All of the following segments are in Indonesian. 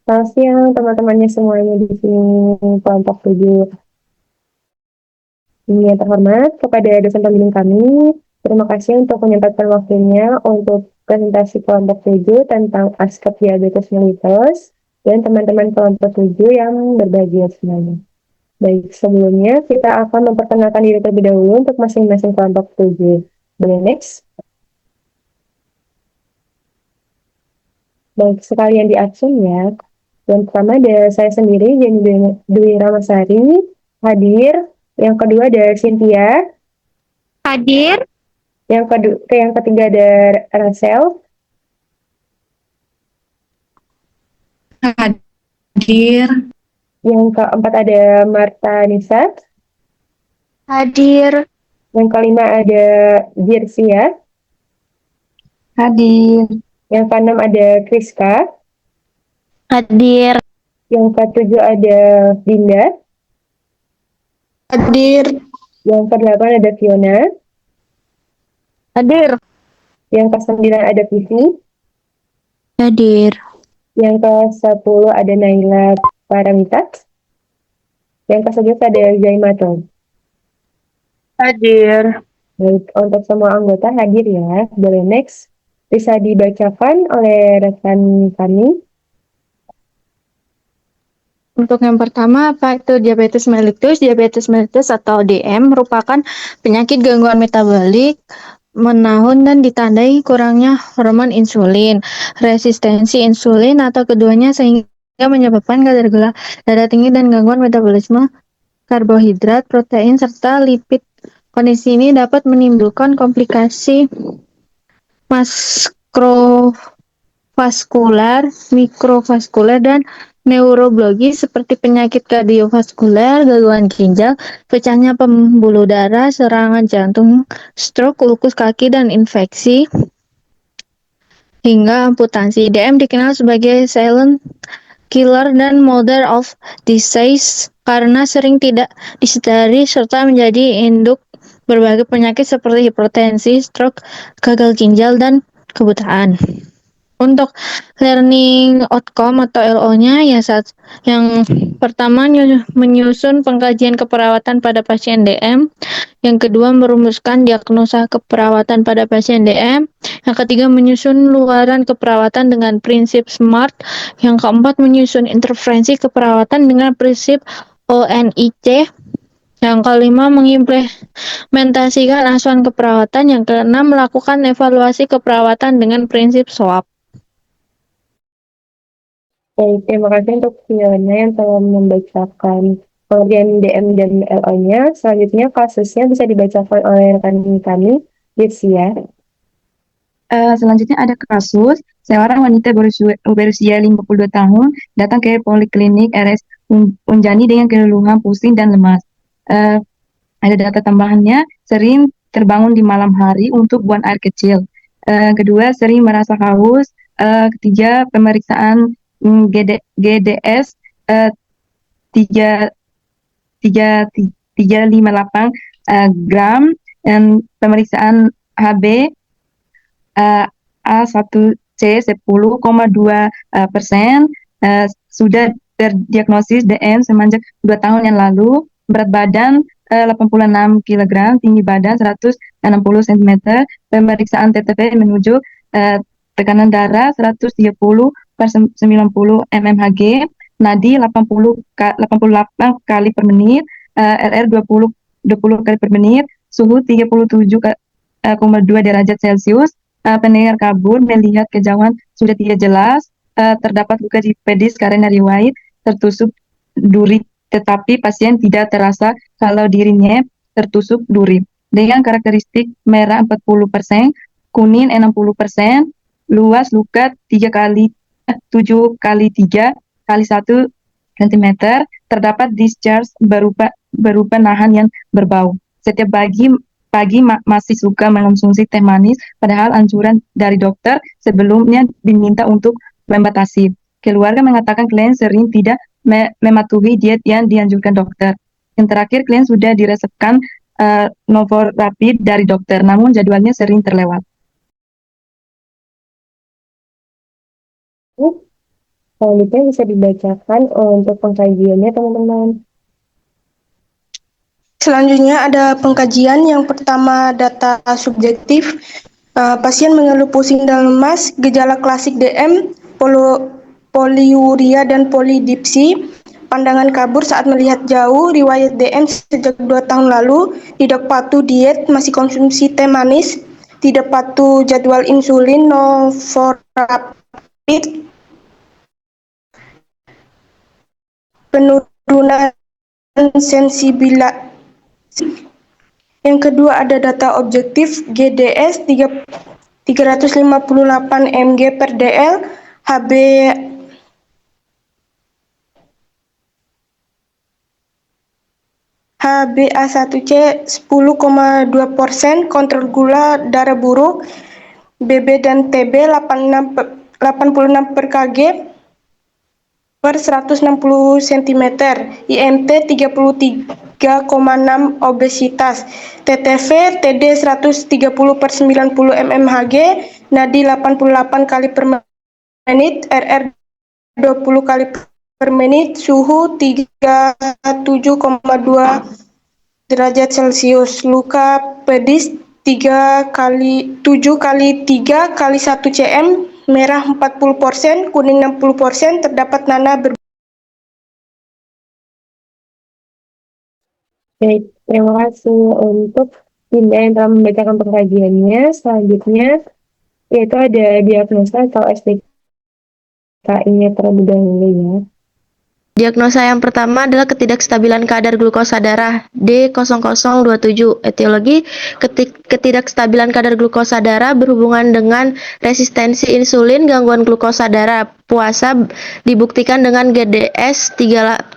Selamat siang teman-temannya semuanya di sini kelompok 7. Yang terhormat kepada dosen pembimbing kami, terima kasih untuk menyempatkan waktunya untuk presentasi kelompok 7 tentang aspek diabetes mellitus dan teman-teman kelompok 7 yang berbahagia semuanya. Baik, sebelumnya kita akan memperkenalkan diri terlebih dahulu untuk masing-masing kelompok 7. Boleh next? Baik, sekalian di absen ya. Yang pertama ada saya sendiri, Jenny Dwi Ramasari, hadir. Yang kedua ada Cynthia. Hadir. Yang ketiga ada Rachel. Hadir. Yang keempat ada Marta Nisa. Hadir. Yang kelima ada Jirsia. Hadir. Yang keenam ada Kriska. Hadir. Yang ketujuh ada Dinda. Hadir. Yang kedelapan ada Fiona. Hadir. Yang kesembilan ada Vivi. Hadir. Yang ke-10 ada Naila Paramita. Yang ke-11 ada Zaimato. Hadir. Baik, untuk semua anggota hadir ya. Boleh next. Bisa dibacakan oleh rekan kami. Untuk yang pertama, apa itu diabetes mellitus? Diabetes mellitus atau DM merupakan penyakit gangguan metabolik menahun dan ditandai kurangnya hormon insulin, resistensi insulin atau keduanya sehingga menyebabkan kadar gula darah tinggi dan gangguan metabolisme karbohidrat, protein, serta lipid. Kondisi ini dapat menimbulkan komplikasi makrovaskular, mikrovaskular, dan neurologis seperti penyakit kardiovaskular, gangguan ginjal, pecahnya pembuluh darah, serangan jantung, stroke, ulkus kaki, dan infeksi, hingga amputasi. DM dikenal sebagai silent killer dan mother of disease karena sering tidak disadari serta menjadi induk berbagai penyakit seperti hipertensi, stroke, gagal ginjal, dan kebutaan. Untuk learning outcome atau LO-nya ya yang pertama menyusun pengkajian keperawatan pada pasien DM, yang kedua merumuskan diagnosa keperawatan pada pasien DM, yang ketiga menyusun luaran keperawatan dengan prinsip SMART, yang keempat menyusun intervensi keperawatan dengan prinsip ONIC, yang kelima mengimplementasikan asuhan keperawatan, yang keenam melakukan evaluasi keperawatan dengan prinsip SWOT. Baik, terima kasih untuk Fiona yang telah membacakan pengertian DM dan LO-nya. Selanjutnya kasusnya bisa dibacakan oleh rekan kami, Jirsia. Selanjutnya ada kasus seorang wanita berusia 52 tahun datang ke Poliklinik RS Unjani dengan keluhan pusing dan lemas. Ada data tambahannya, sering terbangun di malam hari untuk buang air kecil. Kedua, sering merasa haus. Ketiga, pemeriksaan GDS 3 358 gram, dan pemeriksaan HB A1C 10,2%, sudah terdiagnosis DM semenjak 2 tahun yang lalu, berat badan 86 kg, tinggi badan 160 cm, pemeriksaan TTP menunjuk tekanan darah 130/90 mmHg, nadi 88 kali per menit, RR 20 kali per menit, suhu 37,2 derajat Celcius, pendengar kabur, melihat kejauhan sudah tidak jelas, terdapat luka di pedis karena riwayat tertusuk duri, tetapi pasien tidak terasa kalau dirinya tertusuk duri. Dengan karakteristik merah 40%, kuning 60%, luas luka 7 kali 3 kali 1 cm, terdapat discharge berupa nahan yang berbau. Setiap pagi masih suka mengonsumsi teh manis, padahal anjuran dari dokter sebelumnya diminta untuk membatasi. Keluarga mengatakan klien sering tidak mematuhi diet yang dianjurkan dokter. Yang terakhir, klien sudah diresepkan Novorapid dari dokter, namun jadwalnya sering terlewat. Selanjutnya bisa dibacakan untuk pengkajiannya teman-teman. Selanjutnya ada pengkajian. Yang pertama data subjektif. Pasien mengeluh pusing dan lemas, gejala klasik DM, poliuria dan polidipsi, pandangan kabur saat melihat jauh, riwayat DM sejak 2 tahun lalu, tidak patuh diet, masih konsumsi teh manis, tidak patuh jadwal insulin, novorapid, penurunan sensibilitas. Yang kedua ada data objektif GDS 358 mg per dl, HbA1c 10,2%, kontrol gula darah buruk, BB dan TB 86 per kg per 160 cm, IMT 33,6, obesitas, TTV TD 130 per 90 mmHg, nadi 88 kali per menit, RR 20 kali per menit, suhu 37,2 derajat Celcius, luka pedis 7 kali 3 kali 1 cm, merah 40%, kuning 60%, terdapat nanah Baik, terima kasih untuk Dinda yang telah membacakan pengkajiannya. Selanjutnya, yaitu ada diagnosa atau SDKI-nya terlebih dahulu ya. Diagnosa yang pertama adalah ketidakstabilan kadar glukosa darah D0027. Etiologi ketidakstabilan kadar glukosa darah berhubungan dengan resistensi insulin, gangguan glukosa darah. Puasa dibuktikan dengan GDS 358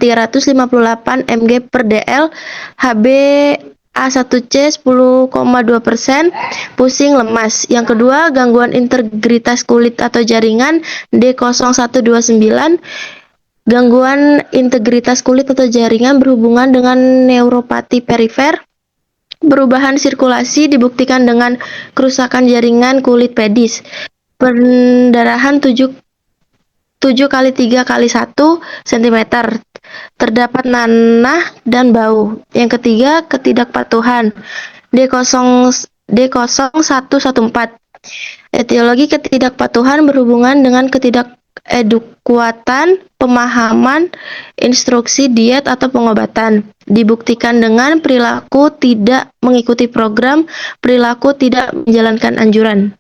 mg per dl, HbA1c 10,2%, pusing, lemas. Yang kedua, gangguan integritas kulit atau jaringan D0129. Gangguan integritas kulit atau jaringan berhubungan dengan neuropati perifer. Perubahan sirkulasi dibuktikan dengan kerusakan jaringan kulit pedis. Pendarahan 7 kali 3 kali 1 cm. Terdapat nanah dan bau. Yang ketiga, ketidakpatuhan D0114. Etiologi ketidakpatuhan berhubungan dengan ketidakekuatan pemahaman instruksi diet atau pengobatan. Dibuktikan dengan perilaku tidak mengikuti program, perilaku tidak menjalankan anjuran.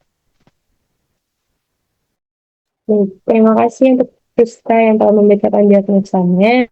Baik, terima kasih untuk Krista yang telah membacakan diagnosanya.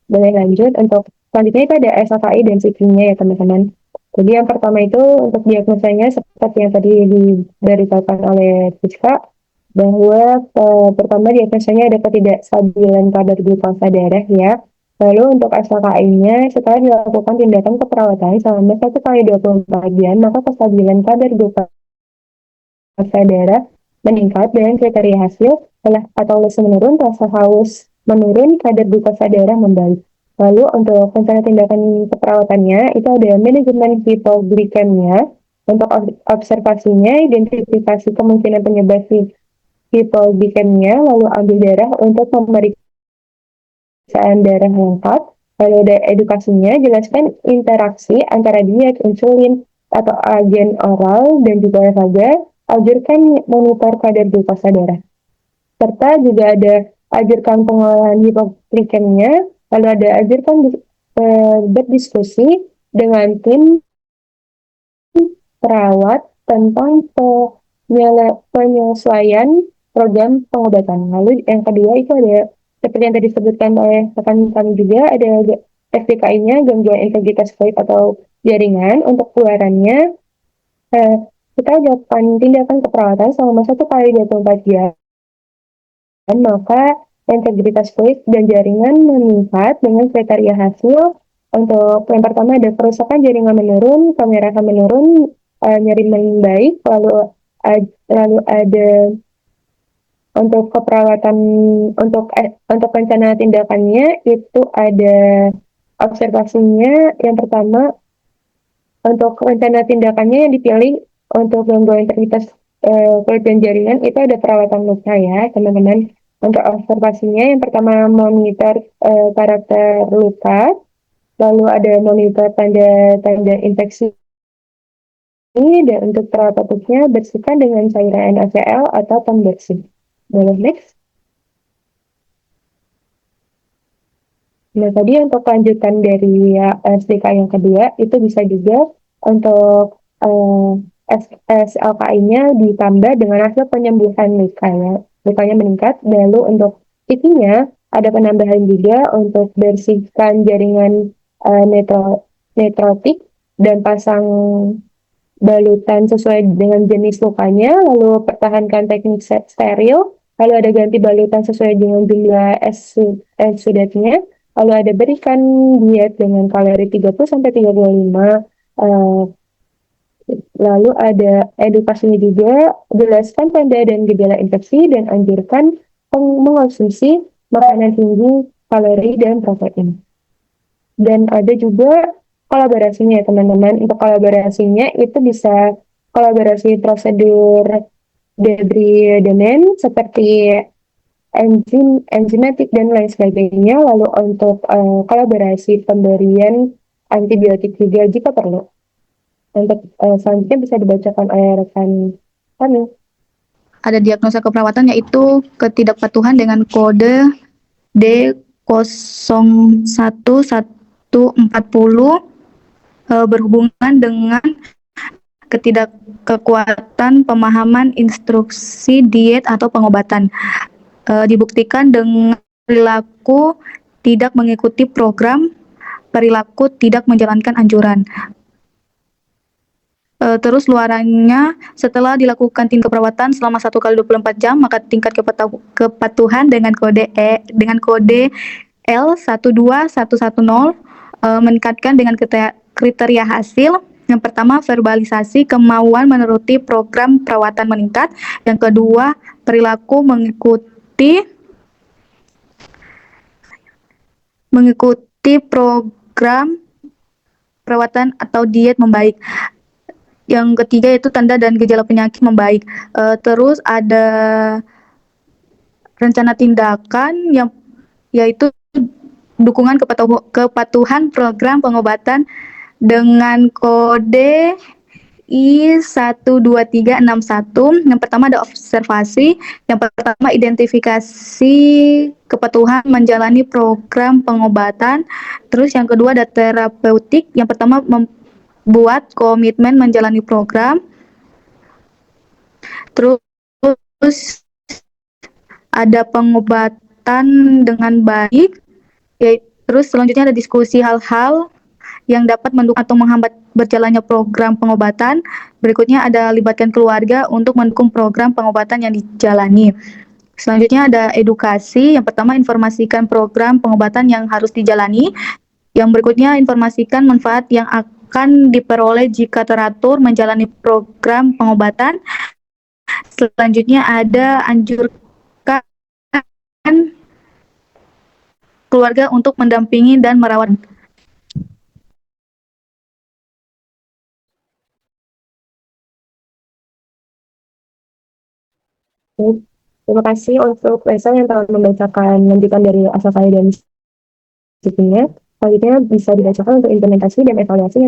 Boleh lanjut untuk selanjutnya itu ada SAKI dan SIKI-nya ya teman-teman. Jadi yang pertama itu untuk diagnosanya seperti yang tadi diberitakan oleh Rizka, bahwa pertama diagnosanya ada ketidakstabilan kadar glukosa darah ya. Lalu untuk SAKI-nya setelah dilakukan tindakan keperawatan selama 1 kali 24 jam, maka kestabilan kadar glukosa darah meningkat dengan kriteria hasil atau lesi menurun, rasa haus menurun, kadar glukosa darah membaik. Lalu untuk rencana tindakan keperawatannya itu ada manajemen hipoglikemia. Untuk observasinya, identifikasi kemungkinan penyebab hipoglikemia, lalu ambil darah untuk pemeriksaan darah lengkap. Lalu ada edukasinya, jelaskan interaksi antara diet, insulin, atau agen oral, dan juga olahraga. Ajarkan monitor kadar glukosa darah. Serta juga ada ajarkan pengolahan hipoglikemia, lalu ada ajarkan berdiskusi dengan tim perawat tentang penyesuaian program pengobatan. Lalu yang kedua itu ada seperti yang tadi disebutkan oleh rekan kami juga, ada SDKI-nya, gangguan integritas kulit atau jaringan. Untuk keluarannya, kita lakukan tindakan keperawatan selama 1 kali 24 jam, maka integritas kulit dan jaringan meningkat dengan kriteria hasil. Untuk yang pertama ada kerusakan jaringan menurun, kemerahan menurun, nyeri membaik, lalu ada untuk keperawatan, untuk rencana tindakannya itu ada observasinya. Yang pertama untuk rencana tindakannya yang dipilih untuk gangguan integritas kulit dan jaringan itu ada perawatan luka ya teman-teman. Untuk observasinya yang pertama monitor karakter luka, lalu ada monitor tanda-tanda infeksi dan untuk perawat tutupnya bersihkan dengan cairan NaCl atau pembersih. Boleh next. Nah, tadi untuk lanjutan dari SDK yang kedua, itu bisa juga untuk SLKI-nya ditambah dengan hasil penyembuhan luka ya. Lukanya meningkat, lalu untuk IT-nya ada penambahan juga untuk bersihkan jaringan netrotik dan pasang balutan sesuai dengan jenis lukanya, lalu pertahankan teknik steril, lalu ada ganti balutan sesuai dengan jumlah exudate-nya, lalu ada berikan diet dengan kalori 30-35, lalu ada edukasinya juga, jelaskan tanda dan gejala infeksi, dan anjurkan mengonsumsi makanan tinggi kalori dan protein. Dan ada juga kolaborasinya ya teman-teman. Untuk kolaborasinya itu bisa kolaborasi prosedur debridement seperti enzimatik dan lain sebagainya. Lalu untuk kolaborasi pemberian antibiotik juga jika perlu. Untuk selanjutnya bisa dibacakan oleh rekan kami. Ada diagnosa keperawatan yaitu ketidakpatuhan dengan kode D011140 berhubungan dengan ketidakkekuatan pemahaman instruksi diet atau pengobatan. Dibuktikan dengan perilaku tidak mengikuti program, perilaku tidak menjalankan anjuran. Terus luarannya, setelah dilakukan tindak perawatan selama 1 kali 24 jam, maka tingkat kepatuhan dengan kode L12110 meningkatkan dengan kriteria hasil. Yang pertama, verbalisasi kemauan menuruti program perawatan meningkat. Yang kedua, perilaku mengikuti program perawatan atau diet membaik. Yang ketiga itu tanda dan gejala penyakit membaik. Terus ada rencana tindakan yang yaitu dukungan kepatuhan program pengobatan dengan kode I12361. Yang pertama ada observasi. Yang pertama identifikasi kepatuhan menjalani program pengobatan. Terus yang kedua ada terapeutik. Yang pertama buat komitmen menjalani program. Terus ada pengobatan dengan baik. Terus selanjutnya ada diskusi hal-hal yang dapat mendukung atau menghambat berjalannya program pengobatan. Berikutnya ada libatkan keluarga untuk mendukung program pengobatan yang dijalani. Selanjutnya ada edukasi. Yang pertama informasikan program pengobatan yang harus dijalani. Yang berikutnya informasikan manfaat yang akan diperoleh jika teratur menjalani program pengobatan. Selanjutnya ada anjurkan keluarga untuk mendampingi dan merawat. Terima kasih untuk Lesa yang telah membacakan lanjutan dari asal saya dan citinya. Selanjutnya bisa dibacakan untuk implementasi dan evaluasinya.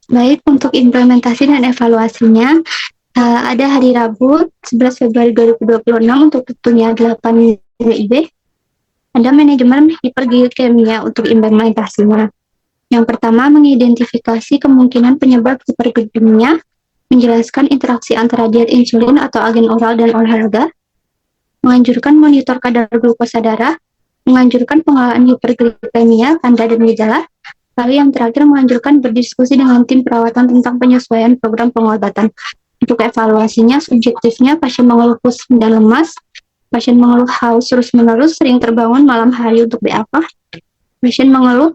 Baik, untuk implementasi dan evaluasinya, ada hari Rabu 11 Februari 2026 untuk waktunya 8 WIB. Ada manajemen hiperglikemia untuk implementasinya. Yang pertama, mengidentifikasi kemungkinan penyebab hiperglikemia, menjelaskan interaksi antara diet insulin atau agen oral dan olahraga, menganjurkan monitor kadar glukosa darah, menganjurkan pengelolaan hiperglikemia, tanda dan gejala, lalu yang terakhir menganjurkan berdiskusi dengan tim perawatan tentang penyesuaian program pengobatan. Untuk evaluasinya, subjektifnya pasien mengeluh pusing dan lemas, pasien mengeluh haus terus-menerus, sering terbangun malam hari untuk BAK, pasien mengeluh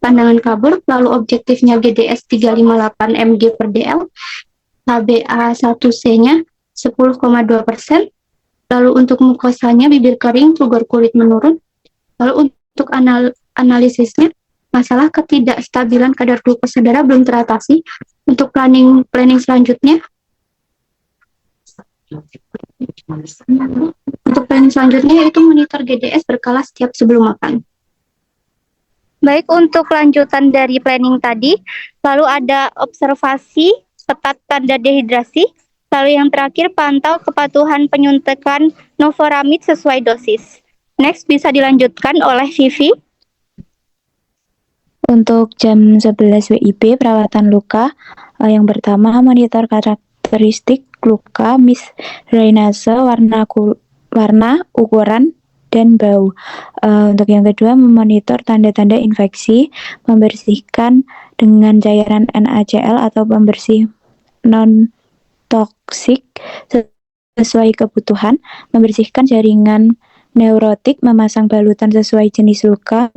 pandangan kabur, lalu objektifnya GDS 358 mg per dl, HbA1c-nya 10,2%, lalu untuk mukosanya bibir kering, flugor kulit menurun, lalu untuk analisisnya, masalah ketidakstabilan kadar glukosa darah belum teratasi. Untuk planning selanjutnya, Untuk planning selanjutnya yaitu monitor GDS berkala setiap sebelum makan. Baik, untuk lanjutan dari planning tadi, lalu ada observasi peta tanda dehidrasi, lalu yang terakhir pantau kepatuhan penyuntikan novoramid sesuai dosis. Next, bisa dilanjutkan oleh Vivi. Untuk jam 11 WIB perawatan luka, yang pertama monitor karakteristik luka, drainase, warna, ukuran, dan bau. Untuk yang kedua memonitor tanda-tanda infeksi, membersihkan dengan cairan NaCl atau pembersih non toksik sesuai kebutuhan, membersihkan jaringan neurotik, memasang balutan sesuai jenis luka,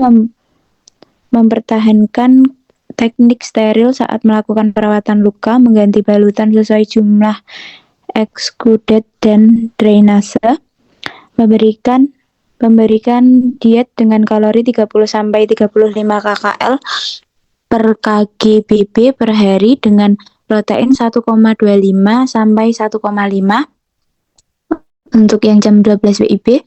mempertahankan teknik steril saat melakukan perawatan luka, mengganti balutan sesuai jumlah exuded dan drainase, memberikan diet dengan kalori 30-35 kcal per kgbb per hari dengan protein 1,25 sampai 1,5. Untuk yang jam 12 WIB,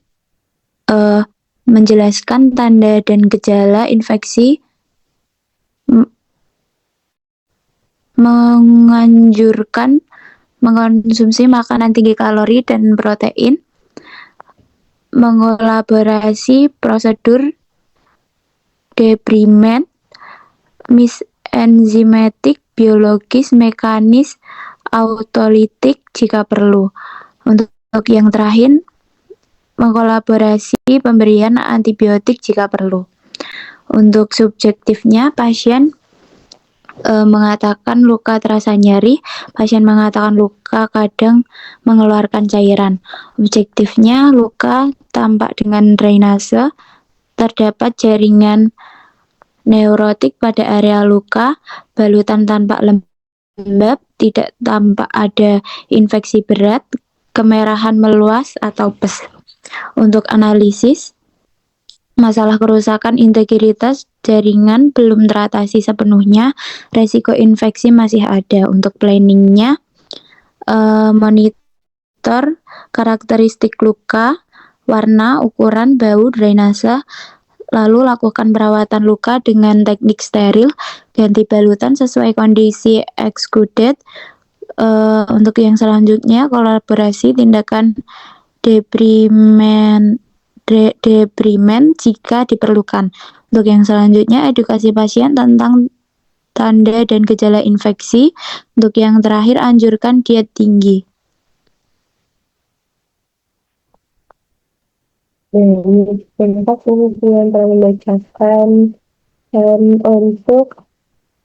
menjelaskan tanda dan gejala infeksi, menganjurkan mengkonsumsi makanan tinggi kalori dan protein, mengelaborasi prosedur debridement, enzimatik, biologis, mekanis, autolitik jika perlu. Untuk yang terakhir, mengkolaborasi pemberian antibiotik jika perlu. Untuk subjektifnya, pasien mengatakan luka terasa nyeri, pasien mengatakan luka kadang mengeluarkan cairan. Objektifnya, luka tampak dengan drainase, terdapat jaringan neurotik pada area luka, balutan tampak lembab, tidak tampak ada infeksi berat, kemerahan meluas atau pes. Untuk analisis, masalah kerusakan integritas jaringan belum teratasi sepenuhnya, resiko infeksi masih ada. Untuk planningnya, monitor karakteristik luka, warna, ukuran, bau, drainase, lalu lakukan perawatan luka dengan teknik steril, ganti balutan sesuai kondisi exuded. Untuk yang selanjutnya, kolaborasi tindakan debridement jika diperlukan. Untuk yang selanjutnya, edukasi pasien tentang tanda dan gejala infeksi. Untuk yang terakhir, anjurkan diet tinggi. Terima kasih yang telah membacakan untuk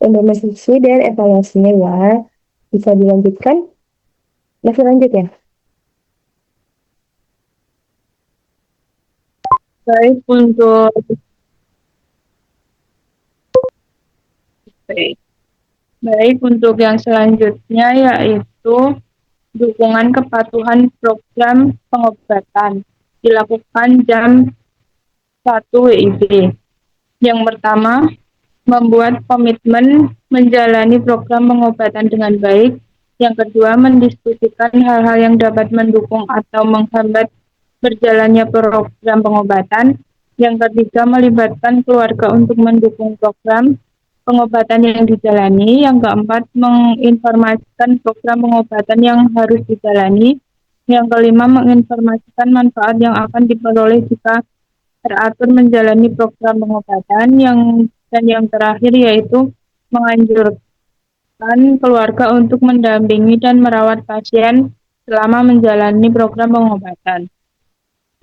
informasi dan evaluasinya ya. Bisa dilanjutkan? Masih lanjut ya? Baik, untuk yang selanjutnya yaitu dukungan kepatuhan program pengobatan dilakukan jam 1 WIB. Yang pertama, membuat komitmen menjalani program pengobatan dengan baik. Yang kedua, mendiskusikan hal-hal yang dapat mendukung atau menghambat berjalannya program pengobatan. Yang ketiga, melibatkan keluarga untuk mendukung program pengobatan yang dijalani. Yang keempat, menginformasikan program pengobatan yang harus dijalani. Yang kelima, menginformasikan manfaat yang akan diperoleh jika teratur menjalani program pengobatan. Dan yang terakhir yaitu menganjurkan keluarga untuk mendampingi dan merawat pasien selama menjalani program pengobatan.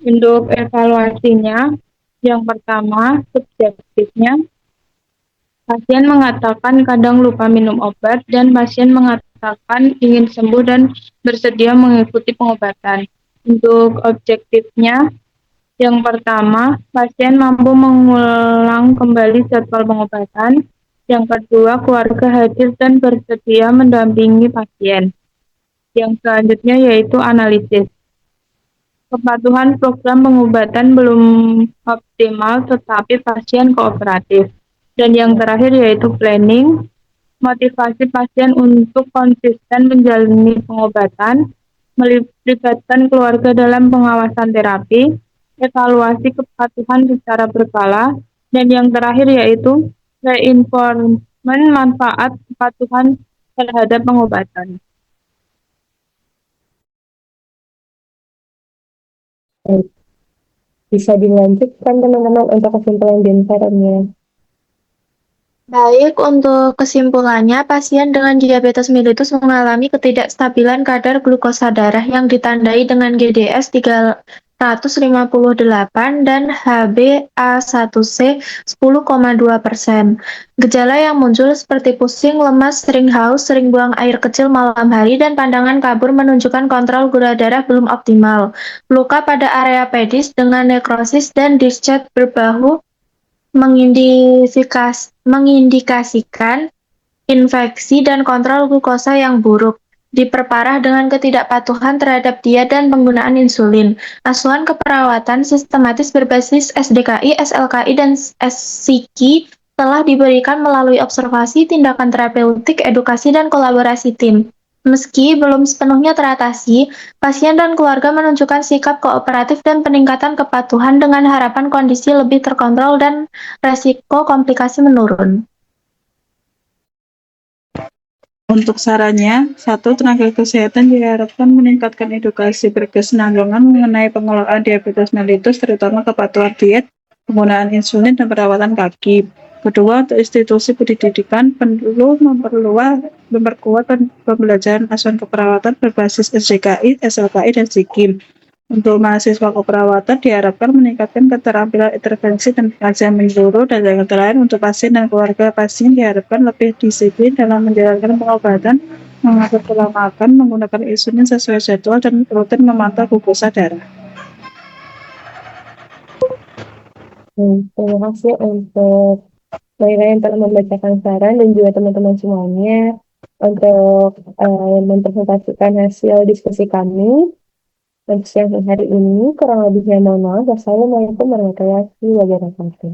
Untuk evaluasinya, yang pertama, subjektifnya, pasien mengatakan kadang lupa minum obat dan pasien mengatakan ingin sembuh dan bersedia mengikuti pengobatan. Untuk objektifnya, yang pertama, pasien mampu mengulang kembali jadwal pengobatan. Yang kedua, keluarga hadir dan bersedia mendampingi pasien. Yang selanjutnya yaitu analisis. Kepatuhan program pengobatan belum optimal, tetapi pasien kooperatif. Dan yang terakhir yaitu planning, motivasi pasien untuk konsisten menjalani pengobatan, melibatkan keluarga dalam pengawasan terapi, evaluasi kepatuhan secara berkala, dan yang terakhir yaitu reinforcement manfaat kepatuhan terhadap pengobatan. Baik. Bisa dilanjutkan teman-teman untuk kesimpulan dan sarannya. Baik, untuk kesimpulannya, pasien dengan diabetes mellitus mengalami ketidakstabilan kadar glukosa darah yang ditandai dengan GDS 358 dan HbA1c 10,2%. Gejala yang muncul seperti pusing, lemas, sering haus, sering buang air kecil malam hari, dan pandangan kabur menunjukkan kontrol gula darah belum optimal. Luka pada area pedis dengan nekrosis dan discharge berbahu mengindikasikan infeksi dan kontrol glukosa yang buruk, diperparah dengan ketidakpatuhan terhadap diet dan penggunaan insulin. Asuhan keperawatan sistematis berbasis SDKI, SLKI, dan SCKI telah diberikan melalui observasi, tindakan terapeutik, edukasi, dan kolaborasi tim. Meski belum sepenuhnya teratasi, pasien dan keluarga menunjukkan sikap kooperatif dan peningkatan kepatuhan dengan harapan kondisi lebih terkontrol dan resiko komplikasi menurun. Untuk sarannya, satu, tenaga kesehatan diharapkan meningkatkan edukasi berkesinambungan mengenai pengelolaan diabetes mellitus, terutama kepatuhan diet, penggunaan insulin, dan perawatan kaki. Kedua, untuk institusi pendidikan perlu memperkuat pembelajaran asuhan keperawatan berbasis SDKI, SLKI, dan SIKIM. Untuk mahasiswa keperawatan diharapkan meningkatkan keterampilan intervensi dan pengajian menyeluruh, dan yang terakhir untuk pasien dan keluarga pasien diharapkan lebih disiplin dalam menjalankan pengobatan, mengatur pola makan, menggunakan insulin sesuai jadwal, dan rutin memantau glukosa darah. Terima kasih untuk Maira yang telah membacakan saran dan juga teman-teman semuanya untuk mempresentasikan hasil diskusi kami untuk siang hari ini. Kurang lebihnya mohon maaf. Wassalamualaikum warahmatullahi wabarakatuh.